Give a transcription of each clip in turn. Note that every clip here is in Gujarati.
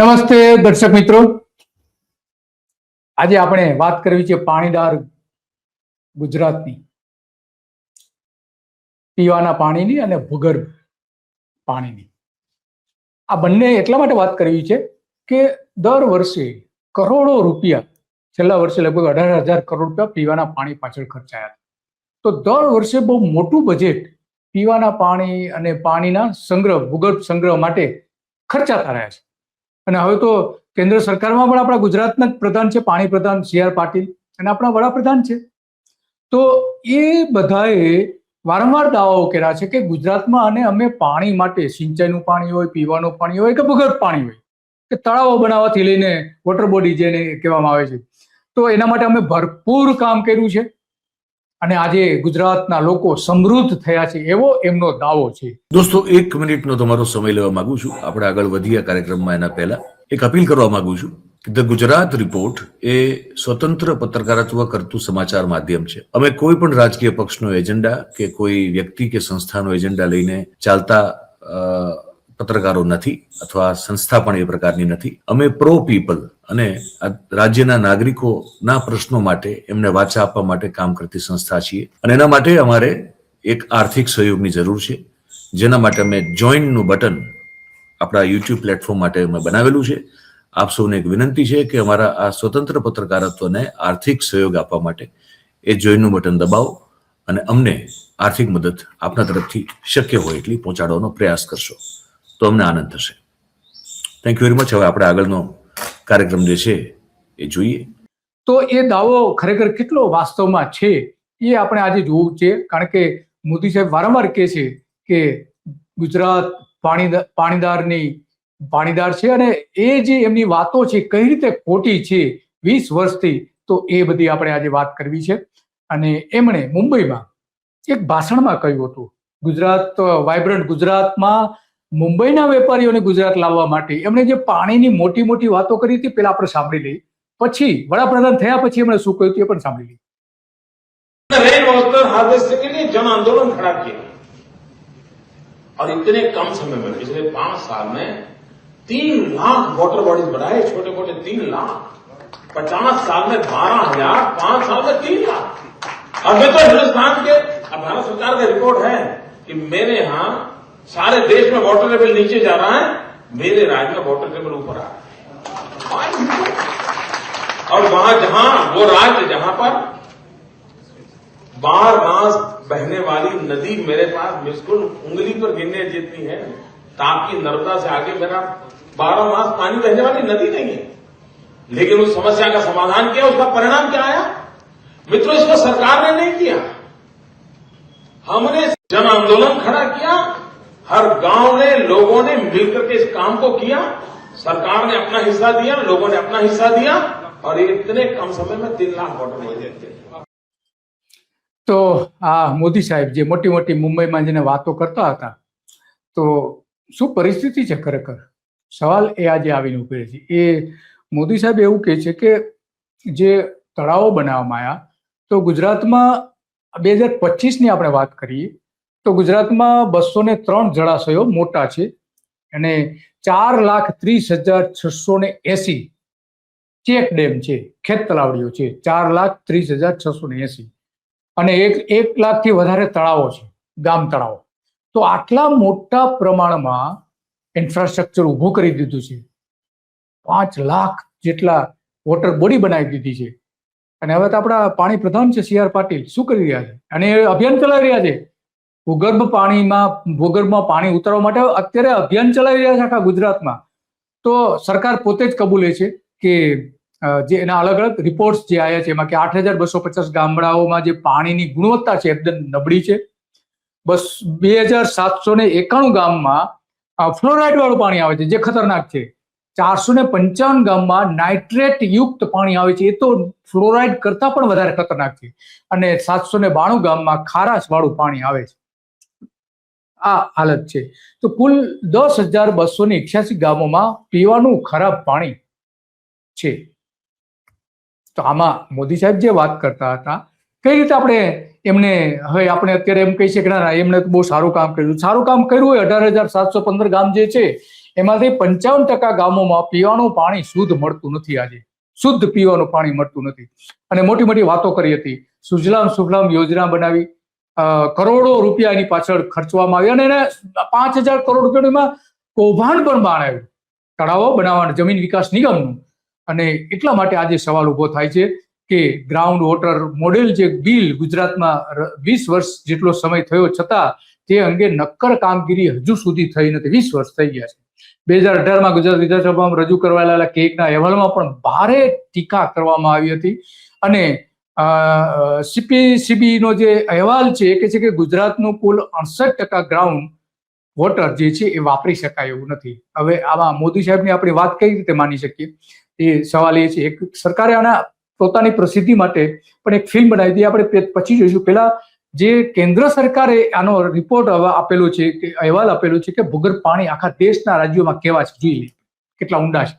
નમસ્તે દર્શક મિત્રો, આજે આપણે વાત કરવી છે પાણીદાર ગુજરાતની, પીવાના પાણીની અને ભૂગર્ભ પાણીની. આ બંને એટલા માટે વાત કરવી છે કે દર વર્ષે કરોડો રૂપિયા, છેલ્લા વર્ષે લગભગ 18,000 કરોડ રૂપિયા પીવાના પાણી પાછળ ખર્ચાયા. તો દર વર્ષે બહુ મોટું બજેટ પીવાના પાણી અને પાણીના સંગ્રહ, ભૂગર્ભ સંગ્રહ માટે ખર્ચાતા રહ્યા છે. અને હવે તો કેન્દ્ર સરકારમાં પણ આપણા ગુજરાતના જ પ્રધાન છે, પાણી પ્રધાન CR પાટીલ, અને આપણા વડાપ્રધાન છે. તો એ બધાએ વારંવાર દાવાઓ કર્યા છે કે ગુજરાતમાં અને અમે પાણી માટે, સિંચાઈનું પાણી હોય, પીવાનું પાણી હોય કે ભૂગર્ભ પાણી હોય, કે તળાવો બનાવવાથી લઈને વોટર બોડી જેને કહેવામાં આવે છે, તો એના માટે અમે ભરપૂર કામ કર્યું છે અને આજે ગુજરાતના લોકો સમૃદ્ધ થયા છે એવો એમનો દાવો છે. દોસ્તો, 1 મિનિટનો તમારો સમય લેવા માંગુ છું. આપણે આગળ વધીએ કાર્યક્રમમાં એના પહેલા એક અપીલ કરવા માંગુ છું કે ધ ગુજરાત રિપોર્ટ એ સ્વતંત્ર પત્રકારત્વ કરતું સમાચાર માધ્યમ છે. અમે કોઈ પણ રાજકીય પક્ષનો એજન્ડા કે કોઈ વ્યક્તિ કે સંસ્થાનો એજન્ડા લઈને ચાલતા પત્રકારો નથી, અથવા સંસ્થા પણ એ પ્રકારની નથી. અમે પ્રો પીપલ અને રાજ્યના નાગરિકોના પ્રશ્નો માટે, એમને વાચા આપવા માટે કામ કરતી સંસ્થા છીએ. અને એના માટે અમારે એક આર્થિક સહયોગની જરૂર છે, જેના માટે અમે જોઈનનું બટન આપણા YouTube પ્લેટફોર્મ માટે અમે બનાવેલું છે. આપ સૌને એક વિનંતી છે કે અમારા આ સ્વતંત્ર પત્રકારત્વને આર્થિક સહયોગ આપવા માટે એ જોઈનનું બટન દબાવો અને અમને આર્થિક મદદ આપના તરફથી શક્ય હોય એટલી પહોંચાડવાનો પ્રયાસ કરશો તો અમને આનંદ થશે. Thank you very much. હવે આપણે આગળનો કાર્યક્રમ જે છે એ જોઈએ. તો એ દાવો ખરેખર કેટલો વાસ્તવમાં છે એ આપણે આજે જોવું છે, કારણ કે મોદી સાહેબ વારંવાર કહે છે કે ગુજરાત પાણીદાર છે, અને એ જે એમની વાતો છે કઈ રીતે ખોટી છે 20 વર્ષથી, તો એ બધી આપણે આજે વાત કરવી છે. અને એમણે મુંબઈમાં એક ભાષણમાં કહ્યું હતું, ગુજરાત વાઇબ્રન્ટ ગુજરાતમાં મુંબઈના વેપારીઓને ગુજરાત લાવવા માટે એમણે જે પાણીની મોટી મોટી વાતો કરી હતી, પેલા આપણે સાંભળી લઈએ, પછી વડાપ્રધાન થયા પછી એમણે શું કહ્યું એ પણ સાંભળી લઈએ. रेन वाटर हार्वेस्टिंग के लिए जन आंदोलन खड़ा किया और इतने कम समय में, पिछले 5 साल में 3 लाख वाटर बॉडीज बनाए, छोटे मोटे 3 लाख, 50 साल में 12,000, 5 साल में 3 लाख. और मैं तो हिंदुस्तान के, अब भारत सरकार का रिपोर्ट है कि मेरे यहां सारे देश में वाटर लेवल नीचे जा रहा है, मेरे राज्य में वाटर लेवल ऊपर आ रहा है. और वहां जहां वो राज्य जहां पर 12 मास बहने वाली नदी मेरे पास बिल्कुल उंगली पर गिनने जितनी है, ताकि नर्मदा से आगे मेरा 12 मास पानी बहने वाली नदी नहीं है, लेकिन उस समस्या का समाधान किया. उसका परिणाम क्या आया मित्रों? इसको सरकार ने नहीं किया, हमने जन आंदोलन खड़ा किया. हर गांव ने, लोगों ने मिलकर के इस काम को किया. सरकार ने अपना हिस्सा दिया, लोगों ने अपना हिस्सा दिया, और ये इतने कम समय में 3 लाख वोटर मिल जाते. તો આ મોદી સાહેબ જે મોટી મોટી મુંબઈમાં જેને વાતો કરતા હતા, તો શું પરિસ્થિતિ છે ખરેખર? સવાલ એ આજે આવીને ઉભે છે. એ મોદી સાહેબ એવું કહે છે કે જે તળાવો બનાવવામાં આવ્યા, તો ગુજરાતમાં 2025ની આપણે વાત કરીએ તો ગુજરાતમાં 203 જળાશયો મોટા છે અને 4,30,680 ચેક ડેમ છે, ખેત તલાવડીઓ છે, 4,30,680, અને 1 લાખથી વધારે તળાવો છે, ગામ તળાવો. તો આટલા મોટા પ્રમાણમાં ઇન્ફ્રાસ્ટ્રક્ચર ઊભું કરી દીધું છે, 5 લાખ જેટલા વોટર બોડી બનાવી દીધી છે. અને હવે તો આપણા પાણી પ્રધાન છે CR પાટીલ શું કરી રહ્યા છે, અને એ અભિયાન ચલાવી રહ્યા છે ભૂગર્ભમાં પાણી ઉતારવા માટે. અત્યારે અભિયાન ચલાવી રહ્યા છે આખા ગુજરાતમાં. તો સરકાર પોતે જ કબૂલે છે કે જે એના અલગ અલગ રિપોર્ટ્સ જે આવ્યા છે એમાં કે 8,250 ગામડાઓમાં જે પાણીની ગુણવત્તા છે એકદમ નબળી છે. 2,791 ગામમાં ફ્લોરાઇડ વાળું પાણી આવે છે, જે ખતરનાક છે. 455 ગામમાં નાઇટ્રેટ યુક્ત પાણી આવે છે, એ તો ફ્લોરાઇડ કરતા પણ વધારે ખતરનાક છે. અને 792 ગામમાં ખારાશ વાળું પાણી આવે છે. આ હાલત છે. તો કુલ 10,281 ગામોમાં પીવાનું ખરાબ પાણી છે. તો આમાં મોદી સાહેબ જે વાત કરતા હતા, કઈ રીતે આપણે એમને, હવે આપણે અત્યારે એમ કહી શકીએ ના એમને બહુ સારું કામ કર્યું હોય, 18,715 ગામ જે છે એમાંથી 55% ગામોમાં પીવાનું પાણી શુદ્ધ મળતું નથી. આજે શુદ્ધ પીવાનું પાણી મળતું નથી. અને મોટી મોટી વાતો કરી હતી. સુજલામ સુફલામ યોજના બનાવી, કરોડો રૂપિયા એની પાછળ ખર્ચવામાં આવ્યા અને એને 5,000 કરોડ રૂપિયામાં કૌભાંડ પણ બનાવ્યું તળાવો બનાવવાનું જમીન વિકાસ નિગમનું. અને એટલા માટે આજે સવાલ ઉભો થાય છે કે ગ્રાઉન્ડ વોટર મોડેલ જે બિલ ગુજરાતમાં 20 વર્ષ જેટલો સમય થયો છતાં તે અંગે નક્કર કામગીરી હજુ સુધી થઈ નથી. 20 વર્ષ થઈ ગયા છે. 2018માં ગુજરાત વિધાનસભામાં રજૂ કરવાયેલા કેકના અહેવાલમાં પણ ભારે ટીકા કરવામાં આવી હતી. અને CPCB નો જે અહેવાલ છે એ કહે છે કે ગુજરાતનું કુલ 68% ગ્રાઉન્ડ વોટર જે છે એ વાપરી શકાય એવું નથી. હવે આમાં મોદી સાહેબની આપણે વાત કઈ રીતે માની શકીએ? એ સવાલ એ છે. એક સરકારે આના પોતાની પ્રસિદ્ધિ માટે પણ એક ફિલ્મ બનાવી હતી. આપણે પછી જોઈશું. પહેલા જે કેન્દ્ર સરકારે આનો રિપોર્ટ આપેલો છે કે અહેવાલ આપેલો છે કે ભૂગર્ભ પાણી આખા દેશના રાજ્યોમાં કેવા છે, જોઈ લે કેટલા ઊંડા છે.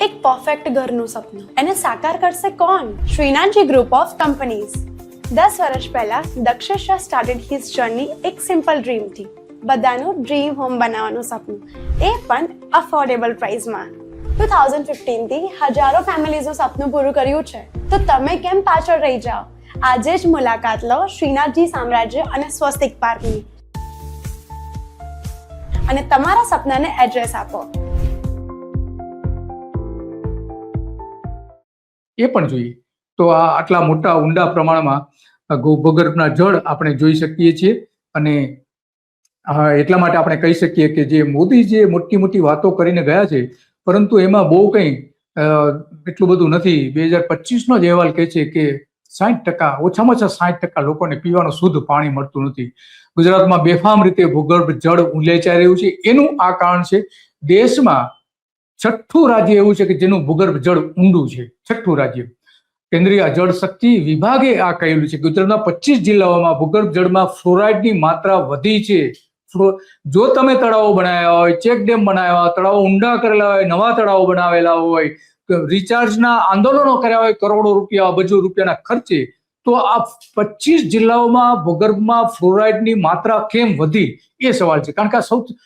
એક પરફેક્ટ ઘરનું સપનું એને સાકાર કરશે કોણ? Shrinathji group of companies. 10 વર્ષ પહેલા Dakshesh Shah started his journey એક સિમ્પલ ડ્રીમ થી. બધાનું ડ્રીમ હોમ બનાવવાનું સપનું, એ પણ અફોર્ડેબલ પ્રાઇસમાં. 2015 થી હજારો ફેમિલીઝનું સપનું પૂરું કર્યું છે. તો તમે કેમ પાછળ રહી જાઓ? આજે જ મુલાકાત લો શ્રીનાથજી સામ્રાજ્ય અને સ્વસ્તિક પાર્કની અને તમારા સપનાને એડ્રેસ આપો. એ પણ જોઈએ તો આ આટલા મોટા ઊંડા પ્રમાણમાં ભૂગર્ભના જળ આપણે જોઈ શકીએ છીએ. અને એટલા માટે આપણે કહી શકીએ કે જે મોદી જે મોટી મોટી વાતો કરીને ગયા છે પરંતુ એમાં બહુ કંઈ એટલું બધું નથી. 2025નો જ અહેવાલ કહે છે કે 60%, ઓછામાં ઓછા 60% લોકોને પીવાનું શુદ્ધ પાણી મળતું નથી. ગુજરાતમાં બેફામ રીતે ભૂગર્ભ જળ ઉલેચાઈ રહ્યું છે. એનું આ કારણ છે દેશમાં 6થું રાજ્ય એવું છે કે જેનું ભૂગર્ભ જળ ઊંડું છે. 6થું રાજ્ય. કેન્દ્રીય જળ શક્તિ વિભાગે આ કહેલું છે. ગુજરાતના 25 જિલ્લાઓમાં ભૂગર્ભ જળમાં ફ્લોરાઇડની માત્રા વધી છે. જો તમે તળાવો બનાવ્યા હોય, ચેક ડેમ બનાવ્યા હોય, તળાવો ઊંડા કરેલા હોય, નવા તળાવો બનાવેલા હોય, રિચાર્જના આંદોલનો કર્યા હોય કરોડો રૂપિયા, અબજો રૂપિયાના ખર્ચે, તો આ 25 જિલ્લાઓમાં ભૂગર્ભમાં ફ્લોરાઇડની માત્રા કેમ વધી એ સવાલ છે. કારણ કે આ સૌથી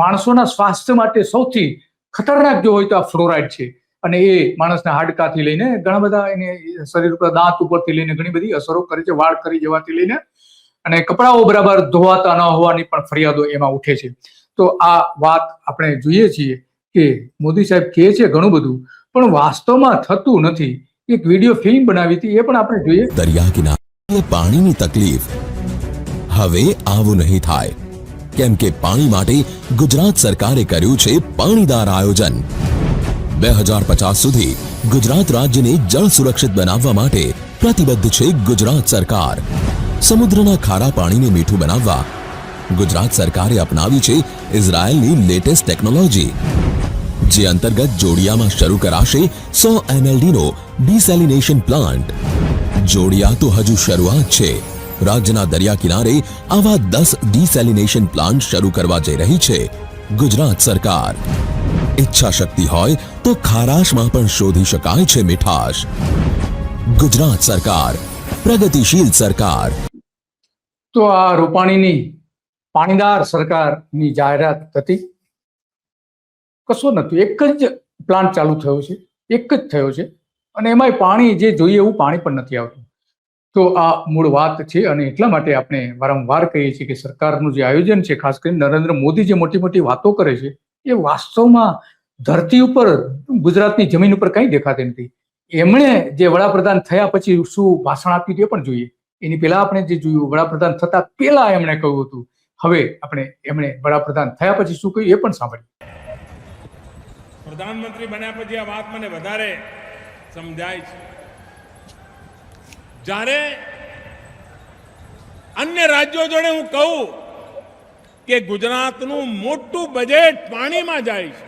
માણસોના સ્વાસ્થ્ય માટે સૌથી ખતરનાક જો હોય તો આ ફ્લોરાઇડ છે. અને એ માણસના હાડકાથી લઈને ઘણા બધા એને શરીર ઉપર દાંત ઉપરથી લઈને ઘણી બધી અસરો કરે છે. વાળ કરી જવાથી લઈને અને કપડાઓ બરાબર ધોવાતા ન હોવાની પણ ફરિયાદો એમાં ઉઠે છે. તો આ વાત આપણે જોઈએ છીએ કે મોદી સાહેબ કહે છે ઘણું બધું પણ વાસ્તવમાં થતું નથી. એક વિડીયો ફિલ્મ બનાવી હતી એ પણ આપણે જોઈએ. દરિયા કિનારે પાણીની તકલીફ હવે આવું નહીં થાય, કેમ કે પાણી માટે ગુજરાત સરકારે કર્યું છે પાણીદાર આયોજન. 2050 સુધી ગુજરાત રાજ્યને જળ સુરક્ષિત બનાવવા માટે પ્રતિબદ્ધ છે ગુજરાત સરકાર. સમુદ્રના ખારા પાણીને મીઠું બનાવવા ગુજરાત સરકારે અપનાવી છે ઇઝરાયલની લેટેસ્ટ ટેકનોલોજી, જે અંતર્ગત જોડિયામાં શરૂ કરાશે 100 MLD નો ડિસેલિનેશન પ્લાન્ટ. જોડિયા તો હજુ શરૂઆત છે. રાજ્યના દરિયા કિનારે આવા 10 ડિસેલિનેશન પ્લાન્ટ શરૂ કરવા જઈ રહી છે ગુજરાત સરકાર. ઈચ્છા શક્તિ હોય તો ખારાશમાં પણ શોધી શકાય છે મીઠાશ. ગુજરાત સરકાર, પ્રગતિશીલ સરકાર. તો આ રૂપાણીની પાણીદાર સરકારની જાહેરાત હતી. કશું નથી. એક જ પ્લાન્ટ ચાલુ થયો છે, એક જ થયો છે અને એમાંય પાણી જે જોઈએ એવું પાણી પણ નથી આવતું. તો આ મૂળ વાત છે. અને એટલા માટે આપણે વારંવાર કહીએ છીએ કે સરકારનું જે આયોજન છે, ખાસ કરીને નરેન્દ્ર મોદી જે મોટી મોટી વાતો કરે છે એ વાસ્તવમાં ધરતી ઉપર ગુજરાતની જમીન ઉપર કંઈ દેખાતી નથી. એમણે જે વડાપ્રધાન થયા પછી શું ભાષણ આપ્યું તે પણ જોઈએ. એની પહેલા આપણે જે જોયું, વડાપ્રધાન થતા પહેલા એમણે કહ્યું હતું. હવે આપણે એમણે વડાપ્રધાન થયા પછી શું કહ્યું એ પણ સાંભળીએ. પ્રધાનમંત્રી બન્યા પછી આ વાત મને વધારે સમજાય છે. જ્યારે અન્ય રાજ્યો જોડે હું કહું કે ગુજરાતનું મોટું બજેટ પાણીમાં જાય છે,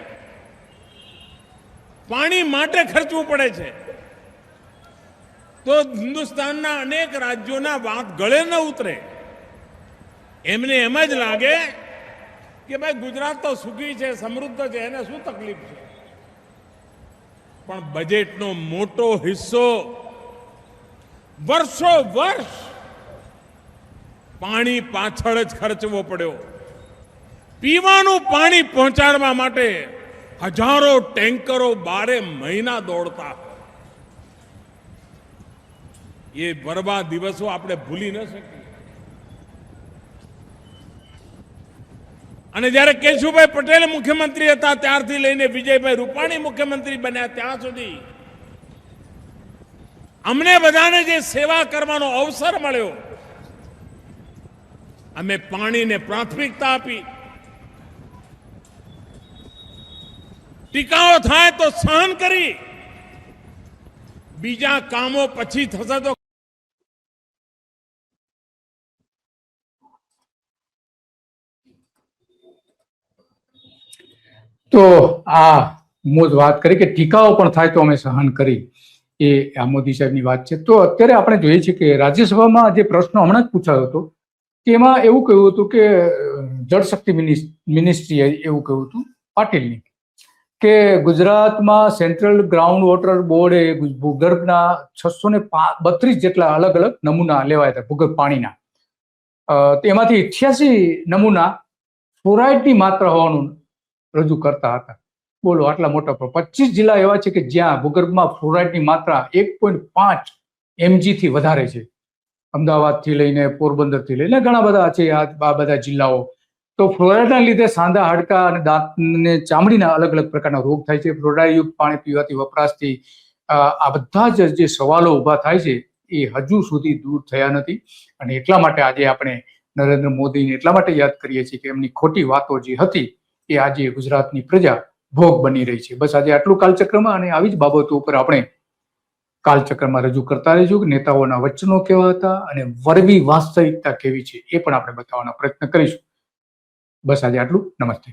પાણી માટે ખર્ચવું પડે છે, તો હિન્દુસ્તાનના અનેક રાજ્યોના વાત ગળે ન ઉતરે. એમને એમ જ લાગે કે ભાઈ ગુજરાત તો સુખી છે, સમૃદ્ધ છે, એને શું તકલીફ છે. પણ બજેટનો મોટો હિસ્સો વર્ષો વર્ષ પાણી પાછળ જ ખર્ચવો પડ્યો. પીવાનું પાણી પહોંચાડવા માટે હજારો ટેન્કરો 12 મહિના દોડતા. એ બરબાદ દિવસો આપણે ભૂલી ન શકીએ. અને જ્યારે કેશુભાઈ પટેલ મુખ્યમંત્રી હતા ત્યારથી લઈને વિજયભાઈ રૂપાણી મુખ્યમંત્રી બન્યા ત્યાં સુધી અમને બધાને જે સેવા કરવાનો અવસર મળ્યો, અમે પાણીને પ્રાથમિકતા આપી. ટીકાઓ થાય તો સહન કરી, બીજા કામો પછી થશે તો. તો આ મોજ વાત કરી કે ટીકાઓ પણ થાય તો અમે સહન કરી, એ આ મોદી સાહેબની વાત છે. તો અત્યારે આપણે જોઈએ છીએ કે રાજ્યસભામાં જે પ્રશ્ન હમણાં જ પૂછાયો હતો કે એમાં એવું કહ્યું હતું કે જળશક્તિ મિનિસ્ટ્રીએ એવું કહ્યું હતું પાટીલની કે ગુજરાતમાં સેન્ટ્રલ ગ્રાઉન્ડ વોટર બોર્ડે ભૂગર્ભના 632 જેટલા અલગ અલગ નમૂના લેવાયા હતા ભૂગર્ભ પાણીના. તેમાંથી 88 નમૂના ફ્લોરાઇડની માત્રા હોવાનું રજૂ કરતા હતા. બોલો, આટલા મોટા 25 જિલ્લા એવા છે કે જ્યાં ભૂગર્ભમાં ફ્લોરાઇડની માત્રા 1.5 mg થી વધારે છે. અમદાવાદથી લઈને પોરબંદરથી લઈને ઘણા બધા છે આ બધા જિલ્લાઓ. તો ફ્લોરાઇડના લીધે સાંધા, હાડકા અને દાંત ને ચામડીના અલગ અલગ પ્રકારના રોગ થાય છે. ફ્લોરાઇડયુક્ત પાણી પીવાથી વપરાશથી આ બધા જ જે સવાલો ઊભા થાય છે એ હજુ સુધી દૂર થયા નથી. અને એટલા માટે આજે આપણે નરેન્દ્ર મોદીને એટલા માટે યાદ કરીએ છીએ કે એમની ખોટી વાતો જે હતી એ આજે ગુજરાતની પ્રજા ભોગ બની રહી છે. બસ આજે આટલું કાલચક્રમાં, અને આવી જ બાબતો ઉપર આપણે કાલચક્રમાં રજૂ કરતા રહીશું કે નેતાઓના વચનો કેવા હતા અને વરવી વાસ્તવિકતા કેવી છે એ પણ આપણે બતાવવાનો પ્રયત્ન કરીશું. બસ આજે આટલું. નમસ્તે.